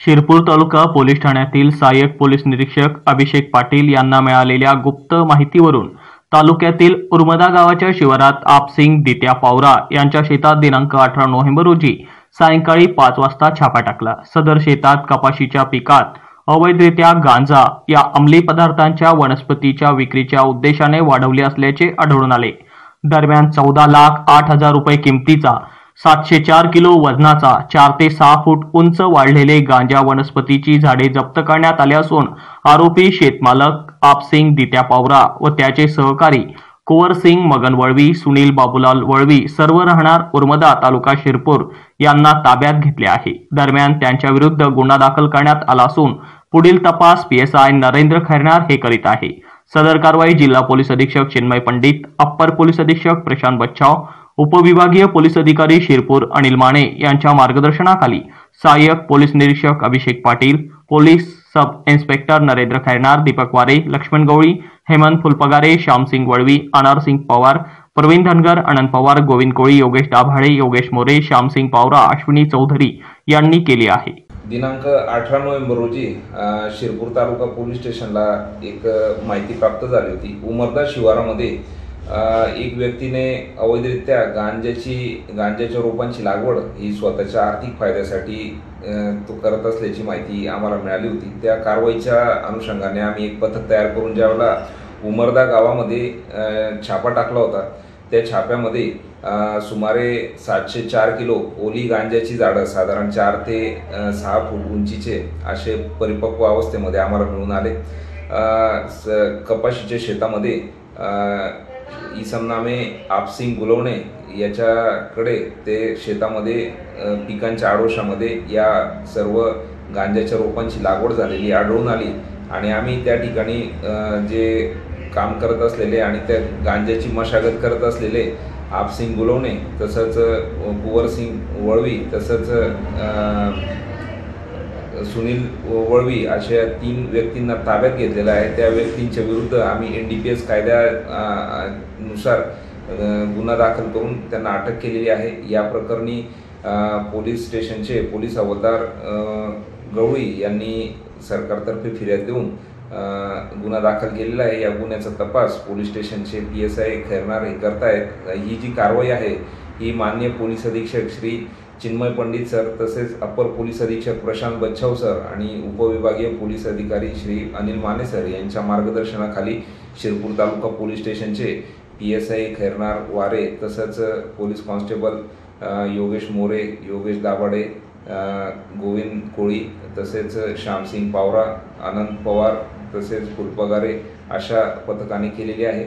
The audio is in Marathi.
शिरपूर तालुका पोलीस ठाण्यातील सहाय्यक पोलीस निरीक्षक अभिषेक पाटील यांना मिळालेल्या गुप्त माहितीवरून तालुक्यातील उर्मदा गावाच्या शिवारात आपसिंग दित्या पावरा यांच्या शेतात दिनांक 18 नोव्हेंबर रोजी सायंकाळी 5 वाजता छापा टाकला। सदर शेतात कपाशीच्या पिकात अवैधरित्या गांजा या अंमली पदार्थांच्या वनस्पतीच्या विक्रीच्या उद्देशाने वाढवले असल्याचे आढळून आले। दरम्यान 14,08,000 रुपये किमतीचा 704 किलो वजनाचा 4 ते 6 फूट उंच वाढलेले गांजा वनस्पतीची झाडे जप्त करण्यात आले असून आरोपी शेतमालक आपसिंग दित्या पावरा व त्याचे सहकारी कुंवरसिंग मगन वळवी, सुनील बाबूलाल वळवी सर्व राहणार उर्मदा तालुका शिरपूर यांना ताब्यात घेतले आहे। दरम्यान त्यांच्या विरुद्ध गुन्हा दाखल करण्यात आला असून पुढील तपास PSI नरेंद्र खैरनार हे करीत आहे। सदर कारवाई जिल्हा पोलीस अधीक्षक चिन्मय पंडित, अप्पर पोलीस अधीक्षक प्रशांत बच्छाव, उपविभागीय पोलीस अधिकारी शिरपूर अनिल माने यांच्या मार्गदर्शनाखाली सहाय्यक पोलीस निरीक्षक Abhishek Patil, police sub inspector Narendra Khairnar, Deepak Ware, Laxman गवळी, हेमंत फुलपगारे, श्यामसिंग वळवी, अनारसिंग पवार, प्रवीण धनगर, आनंद पवार, गोविंद कोळी, योगेश दाभाडे, योगेश मोरे, श्यामसिंग पावरा, अश्विनी चौधरी यांनी केली आहे। दिनांक 18 नोव्हेंबर रोजी शिरपूर तालुका पोलीस स्टेशनला एक माहिती प्राप्त झाली होती। उमरदा शिवारामध्ये एक व्यक्तीने अवैधरित्या गांजाच्या रोपांची लागवड ही स्वतःच्या आर्थिक फायद्यासाठी तो करत असल्याची माहिती आम्हाला मिळाली होती। त्या कारवाईच्या अनुषंगाने आम्ही एक पथक तयार करून ज्यावेळेला उमरदा गावामध्ये छापा टाकला होता, त्या छाप्यामध्ये सुमारे 704 किलो ओली गांजाची झाडं साधारण 4 ते 6 फूट उंचीचे असे परिपक्व अवस्थेमध्ये आम्हाला मिळून आले। कपाशीच्या शेतामध्ये इसम नामे आपसिंग गुलवणे याच्याकडे ते शेतामध्ये पिकांच्या आडोशामध्ये या सर्व गांजाच्या रोपांची लागवड झालेली आढळून आली आणि आम्ही त्या ठिकाणी जे काम करत असलेले आणि त्या गांजाची मशागत करत असलेले आपसिंग गुलवणे तसंच कुंवरसिंग वळवी तसंच सुनील वळवी अशा 3 व्यक्तींना ताब्यात घेतलेला आहे। त्या व्यक्तींच्या विरुद्ध आम्ही NDPS कायद्यानुसार गुन्हा दाखल करून त्यांना अटक केलेली आहे। या प्रकरणी पोलीस स्टेशनचे पोलीस हवालदार गवळी यांनी सरकारतर्फे फिर्याद देऊन गुन्हा दाखल केलेला आहे। या गुन्ह्याचा तपास पोलीस स्टेशनचे PSI खैरनार हे करतायत। ही जी कारवाई आहे ही माननीय पोलीस अधीक्षक श्री चिन्मय पंडित सर तसेच अप्पर पोलीस अधीक्षक प्रशांत बच्छाव सर आणि उपविभागीय पोलीस अधिकारी श्री अनिल माने सर यांच्या मार्गदर्शनाखाली शिरपूर तालुका पोलीस स्टेशनचे PSI खैरनार वारे तसंच पोलीस कॉन्स्टेबल योगेश मोरे, योगेश दाभाडे, गोविंद कोळी तसेच श्यामसिंग पावरा, आनंद पवार तसेच फुलपगारे अशा पथकाने केलेली आहे।